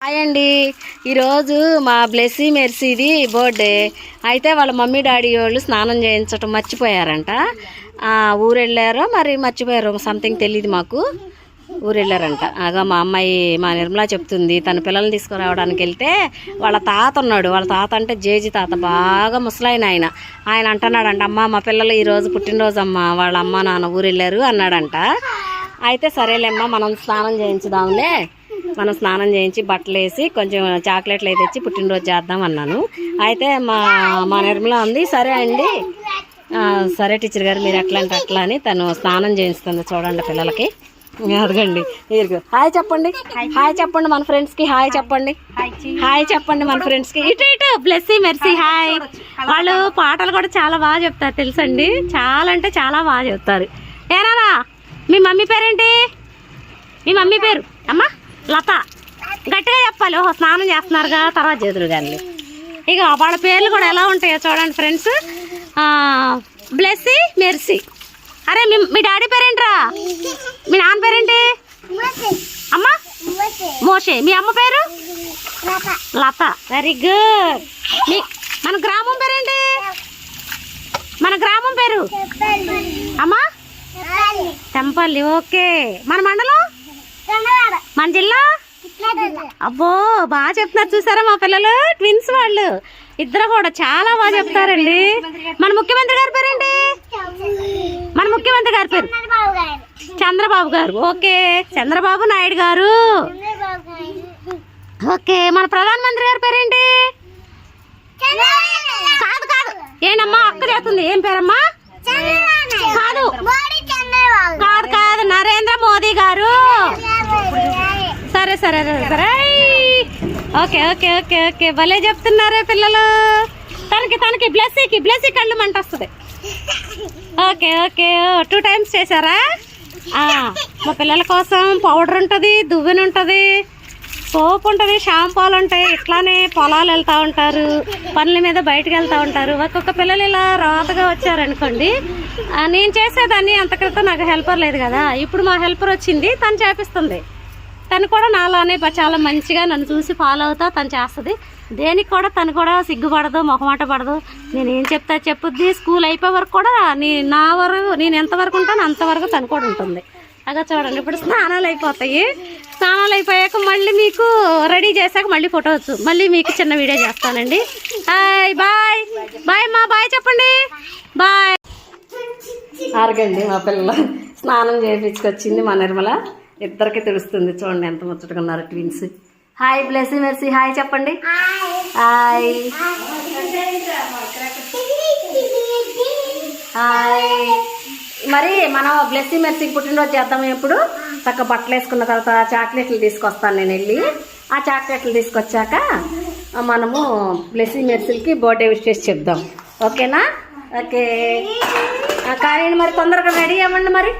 Hi అండి. ఈరోజు మా బ్లెస్సీ మెర్సీది బర్త్డే అయితే వాళ్ళ మమ్మీ డాడీ వాళ్ళు స్నానం చేయించడం మర్చిపోయారంట. ఊరు వెళ్ళారో మరి మర్చిపోయారు, సంథింగ్ తెలియదు మాకు. ఊరు వెళ్ళారంట. ఆగా మా అమ్మాయి మా నిర్మలా చెప్తుంది, తన పిల్లల్ని తీసుకురావడానికి వెళ్తే వాళ్ళ తాత ఉన్నాడు. వాళ్ళ తాత అంటే జేజీ తాత, బాగా ముసలాయన. ఆయన అంటున్నాడంట, అమ్మ మా పిల్లలు ఈరోజు పుట్టినరోజు అమ్మ, వాళ్ళ అమ్మ నాన్న ఊరు వెళ్ళారు అన్నాడంట. అయితే సరేలేమ్మా మనం స్నానం చేయించుదాంలే, మనం స్నానం చేయించి బట్టలు వేసి కొంచెం చాక్లెట్లు అయితే తెచ్చి పుట్టినరోజు చేద్దాం అన్నాను. అయితే మా నిర్మల ఉంది, సరే అండి, సరే టీచర్ గారు మీరు ఎట్లా అంటే అట్లా అని తను స్నానం చేయిస్తుంది. చూడండి పిల్లలకి. అదిగండి, హాయ్ చెప్పండి, హాయ్ చెప్పండి మన ఫ్రెండ్స్కి, హాయ్ చెప్పండి, హాయ్ చెప్పండి మన ఫ్రెండ్స్కి. ఇటు బ్లెస్సీ మెర్సీ హాయ్. వాళ్ళు పాటలు కూడా చాలా బాగా చెప్తారు తెలుసండి, చాలా అంటే చాలా బాగా చెప్తారు. ఏనారా మీ మమ్మీ పేరేంటి? మీ మమ్మీ పేరు అమ్మా లత. గట్టిగా చెప్పాలి. ఓహో స్నానం చేస్తున్నారుగా, తర్వాత చేతులు కానీ. ఇక వాళ్ళ పేర్లు కూడా ఎలా ఉంటాయో చూడండి ఫ్రెండ్స్. బ్లెస్సీ మెర్సీ. అరే మీ డాడీ పేరేంట్రా? మీ నాన్న పేరేంటి అమ్మా? మోషే. మీ అమ్మ పేరు లత. Very good. మన గ్రామం పేరేంటి? మన గ్రామం పేరు అమ్మా తెంపల్లి. ఓకే. మన మండలం? మన జిల్లా? అబ్బో బాగా చెప్తున్నారు చూసారా మా పిల్లలు, ట్విన్స్ వాళ్ళు ఇద్దరు కూడా చాలా బాగా చెప్తారండి. మన ముఖ్యమంత్రి గారి పేరేంటి? మన ముఖ్యమంత్రి గారి పేరు చంద్రబాబు గారు. ఓకే, చంద్రబాబు నాయుడు గారు. ఓకే, మన ప్రధానమంత్రి గారి పేరేంటి? కాదు కాదు, ఏంటమ్మా అక్క చేస్తుంది, ఏం పేరమ్మా? కాదు కాదు కాదు, నరేంద్ర మోదీ గారు. సరే సరే సరే. ఓకే ఓకే ఓకే ఓకే, భలే చెప్తున్నారే పిల్లలు. తనకి బ్లెస్సీ కళ్ళు మంట వస్తుంది. ఓకే ఓకే, 2 times చేశారా? మా పిల్లల కోసం పౌడర్ ఉంటుంది, దువ్వెన ఉంటుంది, సోప్ ఉంటుంది, షాంపూలు ఉంటాయి. ఇట్లానే పొలాలు వెళ్తూ ఉంటారు, పనుల మీద బయటకు వెళ్తూ ఉంటారు. ఒక్కొక్క పిల్లలు ఇలా రాతగా వచ్చారనుకోండి, నేను చేసేదాన్ని అంత క్రితం నాకు హెల్పర్ లేదు కదా, ఇప్పుడు మా హెల్పర్ వచ్చింది, తను చేపిస్తుంది. తను కూడా నాలానే చాలా మంచిగా నన్ను చూసి ఫాలో అవుతా తను చేస్తుంది. దేనికి కూడా తను కూడా సిగ్గుపడదు, మొహమాట పడదు. నేను ఏం చెప్తా చెప్పుద్ది. స్కూల్ అయిపోయే వరకు కూడా నేను ఎంతవరకు ఉంటాను అంతవరకు తను కూడా ఉంటుంది. అలా చూడండి. ఇప్పుడు స్నానాలు అయిపోతాయి. స్నానాలు అయిపోయాక మళ్ళీ మీకు రెడీ చేశాక మళ్ళీ ఫోటో వచ్చు, మళ్ళీ మీకు చిన్న వీడియో చేస్తానండి. హాయ్ బాయ్ బాయ్ మా బాయ్ చెప్పండి. బాయ్. అరగండి మా పిల్లలు స్నానం చేయించుకొచ్చింది మా నిర్మల. ఇద్దరికి తెలుస్తుంది చూడండి ఎంత ముచ్చటగా ఉన్నారు twins. Hi Blessy Mercy hi చెప్పండి. Hi hi. మరి మనం బ్లెస్సీ మెర్సీకి పుట్టినరోజు చేద్దాం. ఎప్పుడు చక్కగా బట్టలు వేసుకున్న తర్వాత చాక్లెట్లు తీసుకొస్తాను నేను వెళ్ళి. ఆ చాక్లెట్లు తీసుకొచ్చాక మనము బ్లెస్సీ మెర్సీకి బర్త్డే విష్ చేసి చెప్దాం. ఓకేనా? ఓకే కానీ మరి తొందరగా రెడీ అవ్వండి మరి.